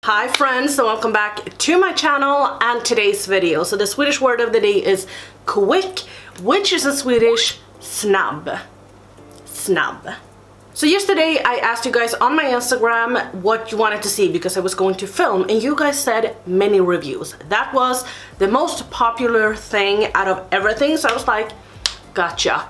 Hi friends, and welcome back to my channel and today's video. So the Swedish word of the day is quick, which is in Swedish snabb. Snabb. So yesterday I asked you guys on my Instagram what you wanted to see because I was going to film, and you guys said mini reviews. That was the most popular thing out of everything, so I was like, gotcha.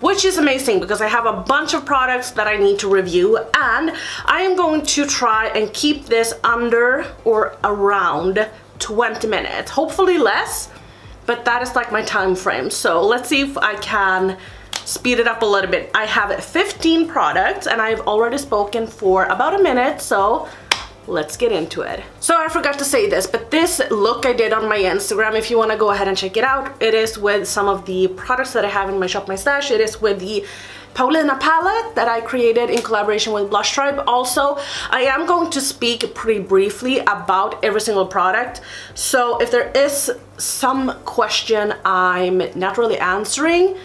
Which is amazing because I have a bunch of products that I need to review, and I am going to try and keep this under or around 20 minutes. Hopefully less, but that is like my time frame. So let's see if I can speed it up a little bit. I have 15 products and I've already spoken for about a minute, so let's get into it. So I forgot to say this, but this look I did on my Instagram, if you want to go ahead and check it out, it is with some of the products that I have in my shop, my stash. It is with the Polina Palette that I created in collaboration with Blush Tribe. Also, I am going to speak pretty briefly about every single product. So if there is some question I'm not really answering,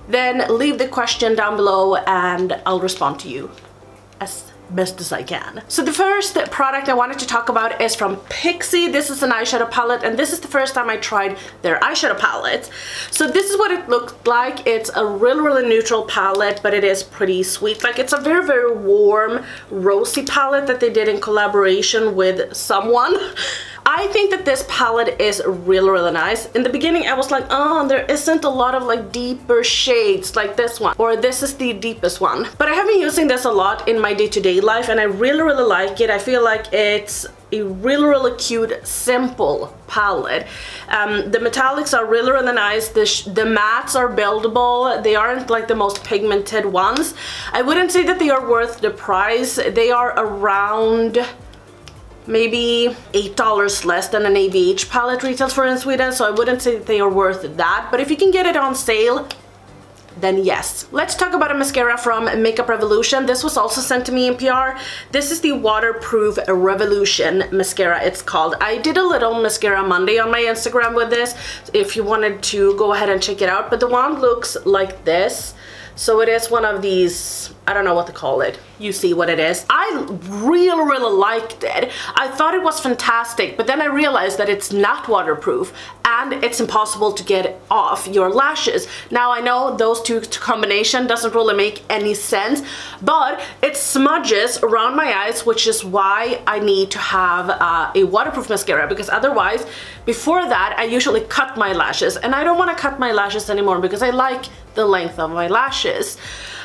then leave the question down below and I'll respond to you as best as I can. So the first product I wanted to talk about is from Pixi. This is an eyeshadow palette, and this is the first time I tried their eyeshadow palette. So this is what it looked like. It's a really neutral palette, but it is pretty sweet. Like, it's a very warm rosy palette that they did in collaboration with someone. I think that this palette is really nice. In the beginning I was like, oh, there isn't a lot of like deeper shades like this one, or this is the deepest one. But I have been using this a lot in my day-to-day life and I really like it. I feel like it's a really cute, simple palette. The metallics are really nice. The mattes are buildable. They aren't like the most pigmented ones. I wouldn't say that they are worth the price. They are around maybe $8 less than an ABH palette retails for in Sweden, so I wouldn't say that they are worth that, but if you can get it on sale, then yes. Let's talk about a mascara from Makeup Revolution. This was also sent to me in PR. This is the Waterproof Revolution mascara, it's called. I did a little mascara Monday on my Instagram with this, if you wanted to go ahead and check it out, but the wand looks like this. So it is one of these, I don't know what to call it. You see what it is. I really liked it. I thought it was fantastic, but then I realized that it's not waterproof and it's impossible to get off your lashes. Now I know those two combination doesn't really make any sense, but it smudges around my eyes, which is why I need to have a waterproof mascara, because otherwise, before that, I usually cut my lashes, and I don't want to cut my lashes anymore because I like the length of my lashes.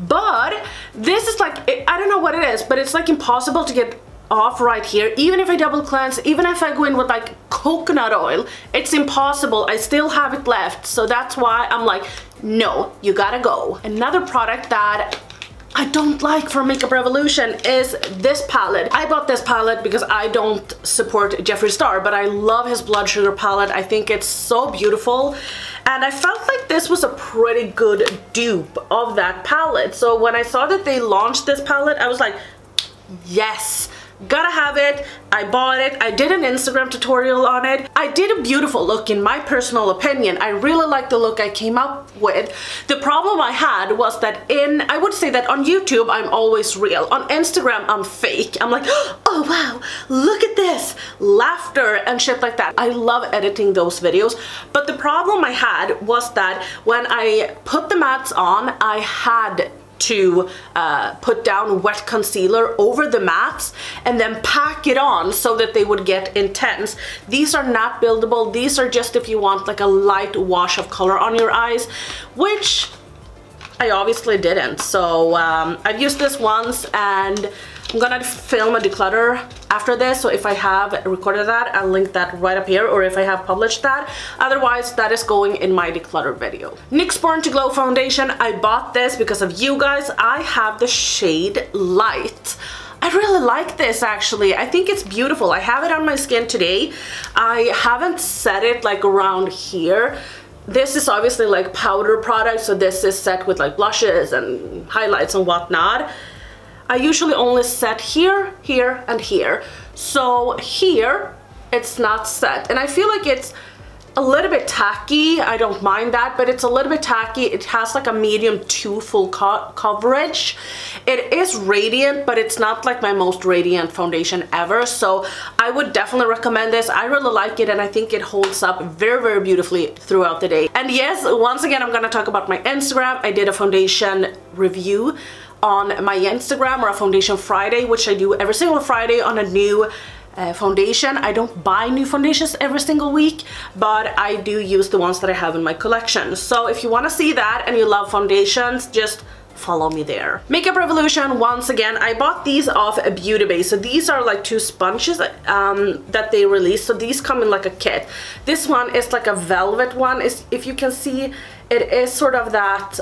But this is like, I don't know what it is, but it's like impossible to get off right here. Even if I double cleanse, even if I go in with like coconut oil, it's impossible. I still have it left, so that's why I'm like, no, you gotta go. Another product that I don't like from Makeup Revolution is this palette. I bought this palette because I don't support Jeffree Star, but I love his Blood Sugar palette. I think it's so beautiful, and I felt like this was a pretty good dupe of that palette. So when I saw that they launched this palette, I was like, yes, gotta have it. I bought it. I did an Instagram tutorial on it. I did a beautiful look in my personal opinion. I really like the look I came up with. The problem I had was that I would say that on YouTube I'm always real. On Instagram I'm fake. I'm like, oh wow, look at this, laughter and shit like that. I love editing those videos, but the problem I had was that when I put the mattes on, I had to put down wet concealer over the mattes and then pack it on so that they would get intense. These are not buildable. These are just if you want like a light wash of color on your eyes, which I obviously didn't. So I've used this once, and I'm gonna film a declutter after this, so if I have recorded that, I'll link that right up here, or if I have published that. Otherwise, that is going in my declutter video. NYX Born to Glow foundation. I bought this because of you guys. I have the shade Light. I really like this actually. I think it's beautiful. I have it on my skin today. I haven't set it like around here. This is obviously like powder product, so this is set with like blushes and highlights and whatnot. I usually only set here, here, and here. So here, it's not set. And I feel like it's a little bit tacky. I don't mind that, but it's a little bit tacky. It has like a medium to full coverage. It is radiant, but it's not like my most radiant foundation ever, so I would definitely recommend this. I really like it, and I think it holds up very, very beautifully throughout the day. And yes, once again, I'm gonna talk about my Instagram. I did a foundation review on my Instagram, or a foundation Friday, which I do every single Friday on a new foundation. I don't buy new foundations every single week, but I do use the ones that I have in my collection. So if you want to see that and you love foundations, just follow me there. Makeup Revolution, once again, I bought these off a Beauty Base. So these are like 2 sponges that they released. So these come in like a kit. This one is like a velvet one. If you can see, it is sort of that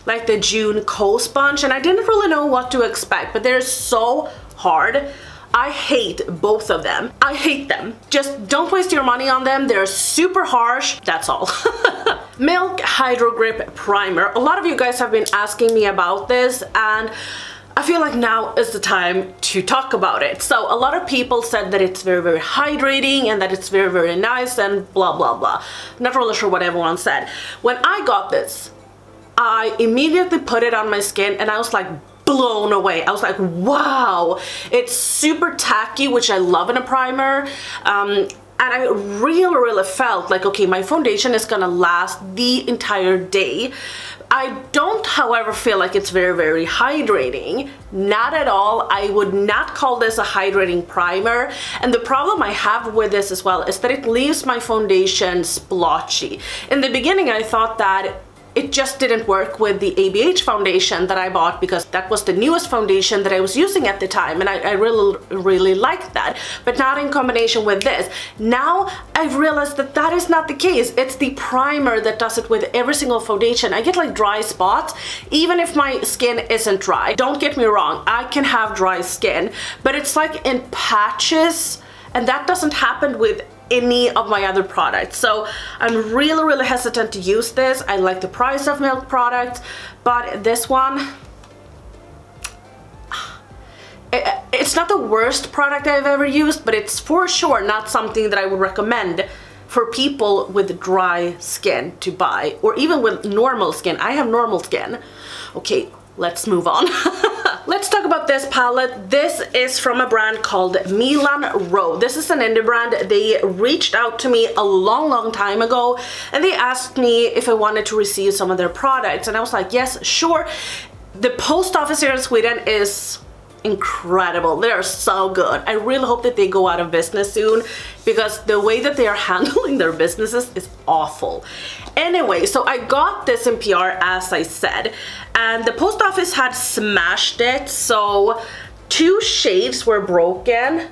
like the June Co sponge, and I didn't really know what to expect, but they're so hard. I hate both of them. I hate them. Just don't waste your money on them. They're super harsh. That's all. Milk Hydro Grip Primer. A lot of you guys have been asking me about this, and I feel like now is the time to talk about it. So a lot of people said that it's very, very hydrating and that it's very, very nice and blah, blah, blah. Not really sure what everyone said. When I got this, I immediately put it on my skin and I was like blown away. I was like, wow, it's super tacky, which I love in a primer. And I really felt like, okay, my foundation is gonna last the entire day. I don't, however, feel like it's very, very hydrating. Not at all. I would not call this a hydrating primer. And the problem I have with this as well is that it leaves my foundation splotchy. In the beginning, I thought that it just didn't work with the ABH foundation that I bought, because that was the newest foundation that I was using at the time, and I really liked that, but not in combination with this. Now I've realized that that is not the case. It's the primer that does it with every single foundation. I get like dry spots even if my skin isn't dry. Don't get me wrong, I can have dry skin, but it's like in patches, and that doesn't happen with any of my other products. So I'm really hesitant to use this. I like the price of Milk products, but this one, it's not the worst product I've ever used, but it's for sure not something that I would recommend for people with dry skin to buy, or even with normal skin. I have normal skin. Okay, let's move on. Let's talk about this palette. This is from a brand called Milan Rowe. This is an indie brand. They reached out to me a long time ago, and they asked me if I wanted to receive some of their products, and I was like, yes, sure. The post office here in Sweden is incredible. They are so good. I really hope that they go out of business soon, because the way that they are handling their businesses is awful. Anyway, so I got this in PR, as I said, and the post office had smashed it, so 2 shades were broken,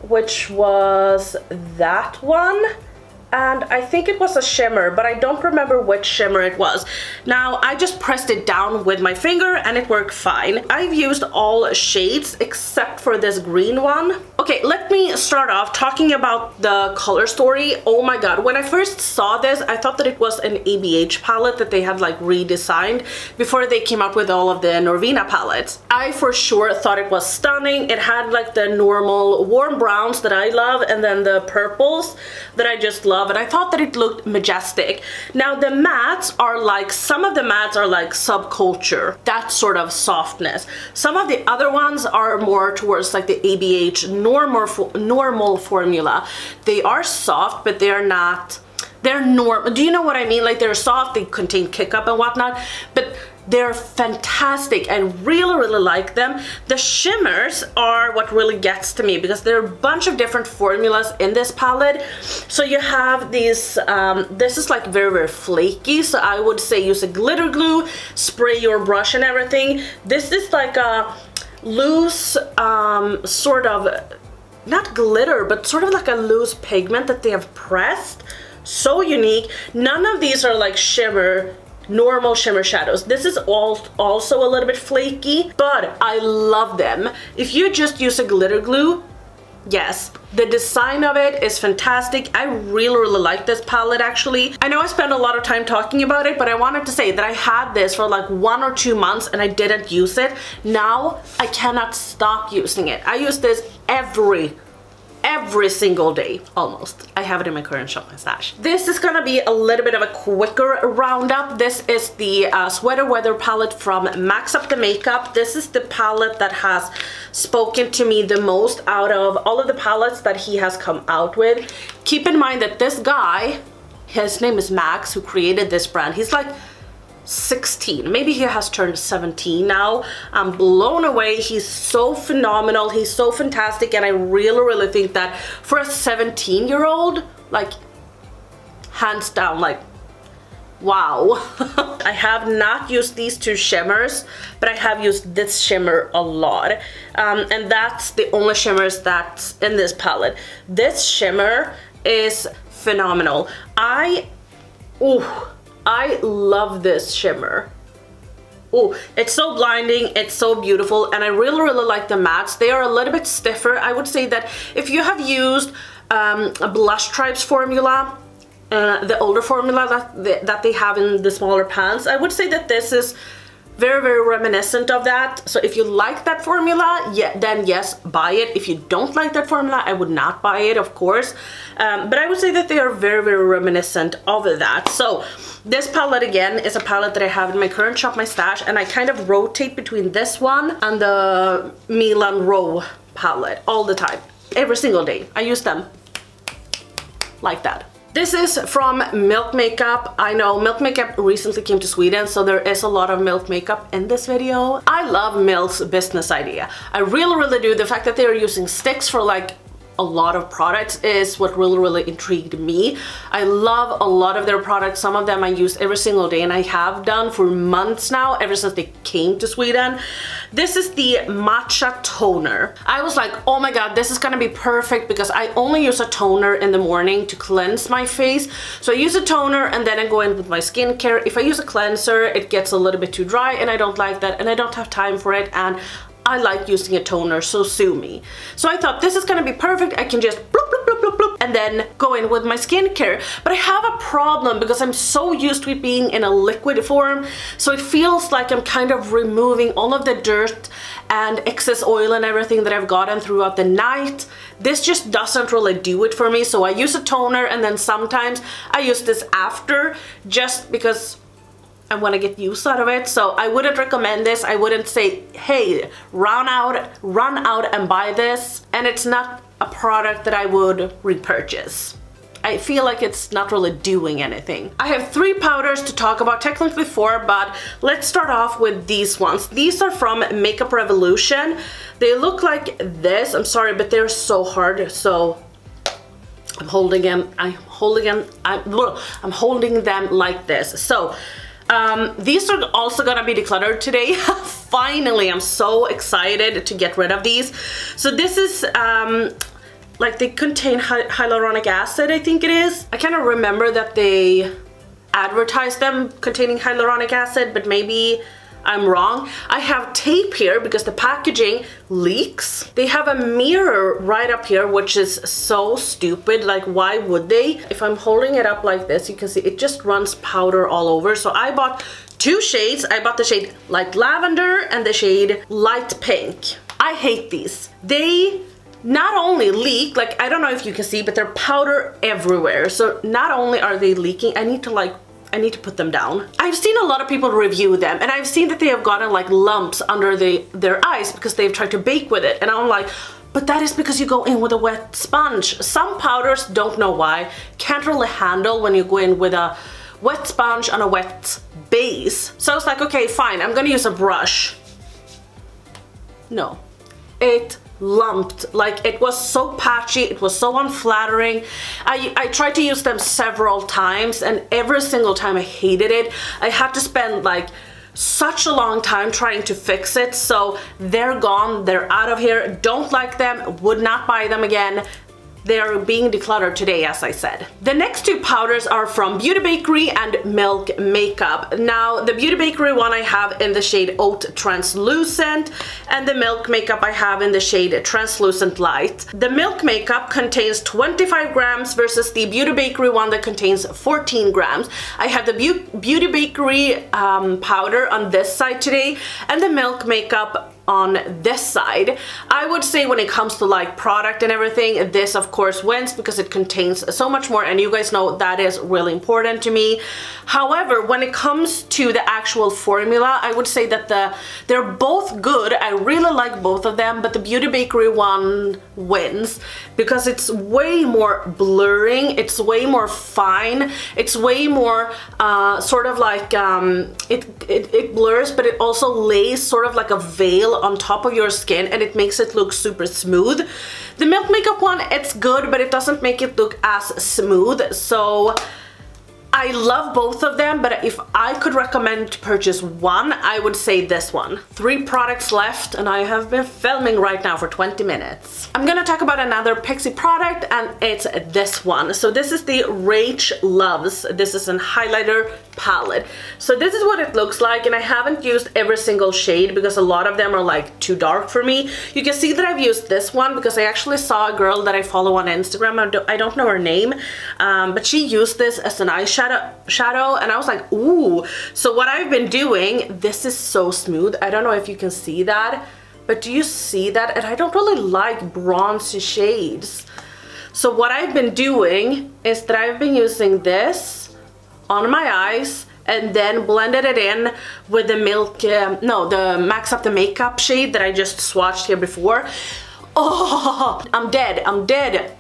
which was that one, and I think it was a shimmer, but I don't remember which shimmer it was. Now, I just pressed it down with my finger and it worked fine. I've used all shades except for this green one. Okay, let me start off talking about the color story. Oh my god, when I first saw this, I thought that it was an ABH palette that they had like redesigned before they came up with all of the Norvina palettes. I for sure thought it was stunning. It had like the normal warm browns that I love, and then the purples that I just love. And I thought that it looked majestic. Now the mattes are like, some of the mattes are like Subculture, that sort of softness. Some of the other ones are more towards like the ABH normal formula. They are soft, but they're not, they're normal. Do you know what I mean? Like they're soft, they contain kick up and whatnot, but they're fantastic. I really like them. The shimmers are what really gets to me, because there are a bunch of different formulas in this palette. So you have these, this is like very flaky, so I would say use a glitter glue, spray your brush and everything. This is like a loose, sort of, not glitter, but sort of like a loose pigment that they have pressed. So unique. None of these are like shimmer, normal shimmer shadows. This is also a little bit flaky, but I love them. If you just use a glitter glue, yes, the design of it is fantastic. I really like this palette actually. I know I spent a lot of time talking about it, but I wanted to say that I had this for like 1 or 2 months and I didn't use it. Now I cannot stop using it. I use this every every single day, almost. I have it in my current shop, my stash. This is gonna be a little bit of a quicker roundup. This is the Sweater Weather palette from Max Up the Makeup. This is the palette that has spoken to me the most out of all of the palettes that he has come out with. Keep in mind that this guy, his name is Max, who created this brand. He's like 16, maybe he has turned 17 now. I'm blown away. He's so phenomenal, he's so fantastic, and I really think that for a 17-year-old, like, hands down, like, wow. I have not used these two shimmers, but I have used this shimmer a lot, and that's the only shimmers that's in this palette. This shimmer is phenomenal. I love this shimmer. Oh, it's so blinding, it's so beautiful, and I really like the mattes. They are a little bit stiffer. I would say that if you have used a Blush Tribes formula, the older formula that they have in the smaller pans, I would say that this is very reminiscent of that. So if you like that formula, yeah, then yes, buy it. If you don't like that formula, I would not buy it, of course. But I would say that they are very reminiscent of that. So this palette again is a palette that I have in my current shop, my stash, and I kind of rotate between this one and the Milan Rowe palette all the time, every single day. I use them like that. This is from Milk Makeup. I know Milk Makeup recently came to Sweden, so there is a lot of Milk Makeup in this video. I love Milk's business idea. I really do. The fact that they are using sticks for like a lot of products is what really intrigued me. I love a lot of their products. Some of them I use every single day, and I have done for months now, ever since they came to Sweden. This is the Matcha Toner. I was like, oh my god, this is gonna be perfect because I only use a toner in the morning to cleanse my face. So I use a toner and then I go in with my skincare. If I use a cleanser, it gets a little bit too dry and I don't like that, and I don't have time for it, and I like using a toner, so sue me. So I thought this is gonna be perfect. I can just bloop, bloop, bloop, bloop, bloop, and then go in with my skincare. But I have a problem because I'm so used to it being in a liquid form, so it feels like I'm kind of removing all of the dirt and excess oil and everything that I've gotten throughout the night. This just doesn't really do it for me, so I use a toner, and then sometimes I use this after, just because I want to get use out of it. So I wouldn't recommend this. I wouldn't say, hey, run out and buy this. And it's not a product that I would repurchase. I feel like it's not really doing anything. I have 3 powders to talk about, technically 4, but let's start off with these ones. These are from Makeup Revolution. They look like this. I'm sorry, but they're so hard, so I'm holding them like this. So these are also gonna be decluttered today. Finally, I'm so excited to get rid of these. So this is like, they contain hyaluronic acid, I think it is. I kind of remember that they advertised them containing hyaluronic acid, but maybe I'm wrong. I have tape here because the packaging leaks. They have a mirror right up here, which is so stupid. Like, why would they? If I'm holding it up like this, you can see it just runs powder all over. So I bought 2 shades. I bought the shade Light Lavender and the shade Light Pink. I hate these. They not only leak, like, I don't know if you can see, but they're powder everywhere. So not only are they leaking, I need to put them down. I've seen a lot of people review them, and I've seen that they have gotten like lumps under their eyes because they've tried to bake with it, and I'm like, but that is because you go in with a wet sponge. Some powders, don't know why, can't really handle when you go in with a wet sponge on a wet base. So I was like, okay, fine, I'm gonna use a brush. No, it lumped. Like, it was so patchy, it was so unflattering. I tried to use them several times, and every single time I hated it. I had to spend like such a long time trying to fix it. So they're gone, they're out of here. Don't like them, would not buy them again. They are being decluttered today, as I said. The next 2 powders are from Beauty Bakerie and Milk Makeup. Now, the Beauty Bakerie one I have in the shade Oat Translucent, and the Milk Makeup I have in the shade Translucent Light. The Milk Makeup contains 25 grams versus the Beauty Bakerie one that contains 14 grams. I have the Beauty Bakerie powder on this side today, and the Milk Makeup on this side. I would say when it comes to like product and everything, this of course wins because it contains so much more, and you guys know that is really important to me. However, when it comes to the actual formula, I would say that they're both good. I really like both of them, but the Beauty Bakerie one wins because it's way more blurring, it's way more fine, it's way more sort of like it blurs, but it also lays sort of like a veil on top of your skin, and it makes it look super smooth. The Milk Makeup one, it's good, but it doesn't make it look as smooth. So I love both of them, but if I could recommend to purchase one, I would say this one. 3 products left, and I have been filming right now for 20 minutes. I'm gonna talk about another Pixi product, and it's this one. So this is the Rach Loves. This is a highlighter palette. So this is what it looks like, and I haven't used every single shade because a lot of them are like too dark for me. You can see that I've used this one because I actually saw a girl that I follow on Instagram. I don't know her name, but she used this as an eyeshadow, and I was like, ooh. So what I've been doing, this is so smooth. I don't know if you can see that, but do you see that? And I don't really like bronzy shades. So what I've been doing is that I've been using this on my eyes and then blended it in with the the Max Up the Makeup shade that I just swatched here before. Oh, I'm dead.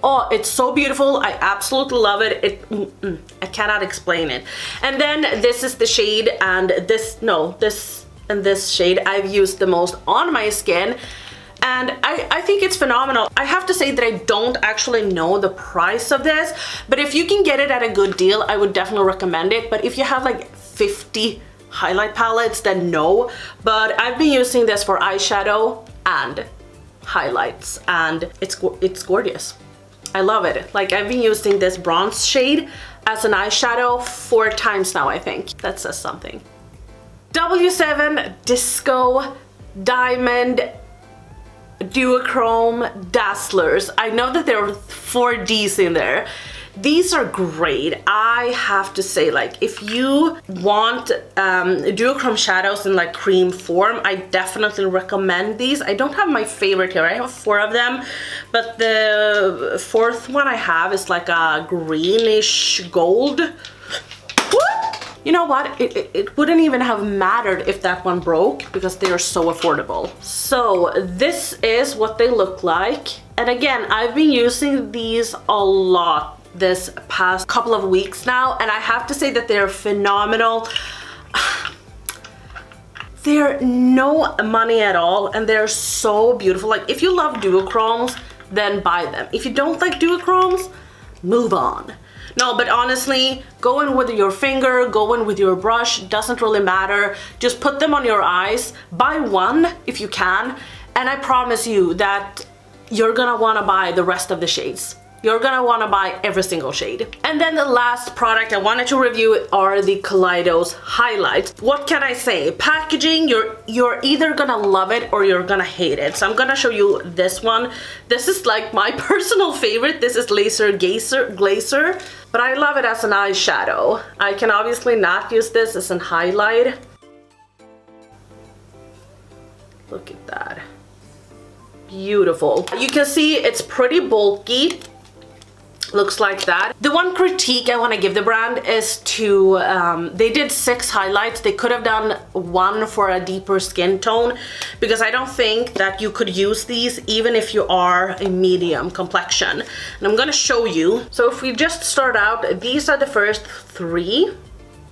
Oh, it's so beautiful. I absolutely love it. I cannot explain it. And then this is the shade, and this and this shade I've used the most on my skin, and I think it's phenomenal. I have to say that I don't actually know the price of this, but if you can get it at a good deal, I would definitely recommend it. But if you have like 50 highlight palettes, then no. But I've been using this for eyeshadow and highlights, and it's gorgeous. I love it. Like, I've been using this bronze shade as an eyeshadow 4 times now, I think. That says something. W7 Disco Diamond Duochrome Dazzlers. I know that there are 4 Ds in there. These are great. I have to say, like, if you want duochrome shadows in like cream form, I definitely recommend these. I don't have my favorite here. I have 4 of them, but the 4th one I have is like a greenish gold. You know what? It wouldn't even have mattered if that one broke because they are so affordable. So this is what they look like. And again, I've been using these a lot this past couple of weeks now, and I have to say that they're phenomenal. They're no money at all, and they're so beautiful. Like, if you love duochromes, then buy them. If you don't like duochromes, move on. No, but honestly, go in with your finger, go in with your brush, doesn't really matter. Just put them on your eyes. Buy one if you can, and I promise you that you're gonna wanna buy the rest of the shades. You're gonna wanna buy every single shade. And then the last product I wanted to review are the Kaleidos highlights. What can I say? Packaging, you're either gonna love it or you're gonna hate it. So I'm gonna show you this one. This is like my personal favorite. This is Laser Glazer, but I love it as an eyeshadow. I can obviously not use this as an highlight. Look at that. Beautiful. You can see it's pretty bulky. Looks like that. The one critique I want to give the brand is to they did 6 highlights. They could have done 1 for a deeper skin tone, because I don't think that you could use these even if you are a medium complexion. And I'm gonna show you. So if we just start out, these are the first 3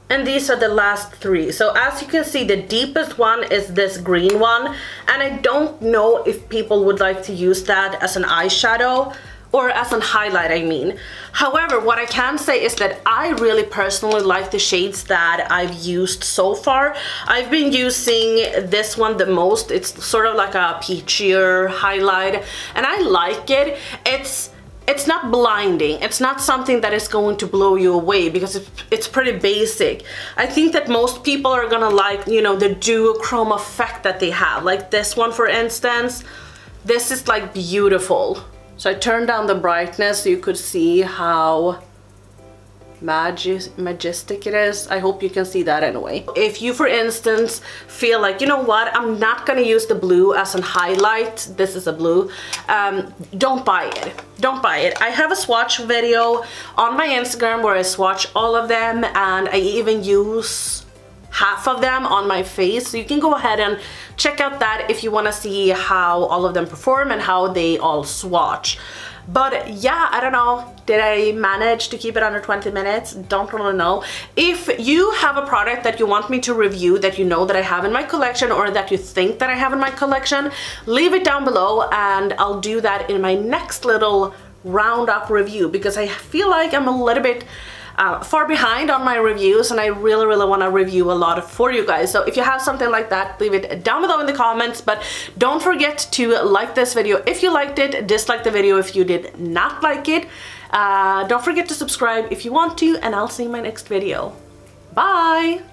and these are the last 3. So as you can see, the deepest one is this green one, and I don't know if people would like to use that as an eyeshadow or as a highlight, I mean. However, what I can say is that I really personally like the shades that I've used so far. I've been using this one the most. It's sort of like a peachier highlight, and I like it. It's not blinding. It's not something that is going to blow you away because it's pretty basic. I think that most people are gonna like, you know, the duochrome effect that they have. Like this one, for instance. This is like beautiful. So I turned down the brightness so you could see how majestic it is. I hope you can see that anyway. If you, for instance, feel like, you know what, I'm not gonna use the blue as a highlight, this is a blue, don't buy it. Don't buy it. I have a swatch video on my Instagram where I swatch all of them, and I even use half of them on my face, so you can go ahead and check out that if you want to see how all of them perform and how they all swatch. But yeah, I don't know, did I manage to keep it under 20 minutes? Don't really know. If you have a product that you want me to review that you know that I have in my collection, or that you think that I have in my collection, leave it down below and I'll do that in my next little roundup review, because I feel like I'm a little bit far behind on my reviews, and I really want to review a lot for you guys. So if you have something like that, leave it down below in the comments. But don't forget to like this video if you liked it, dislike the video if you did not like it. Don't forget to subscribe if you want to, and I'll see you in my next video. Bye!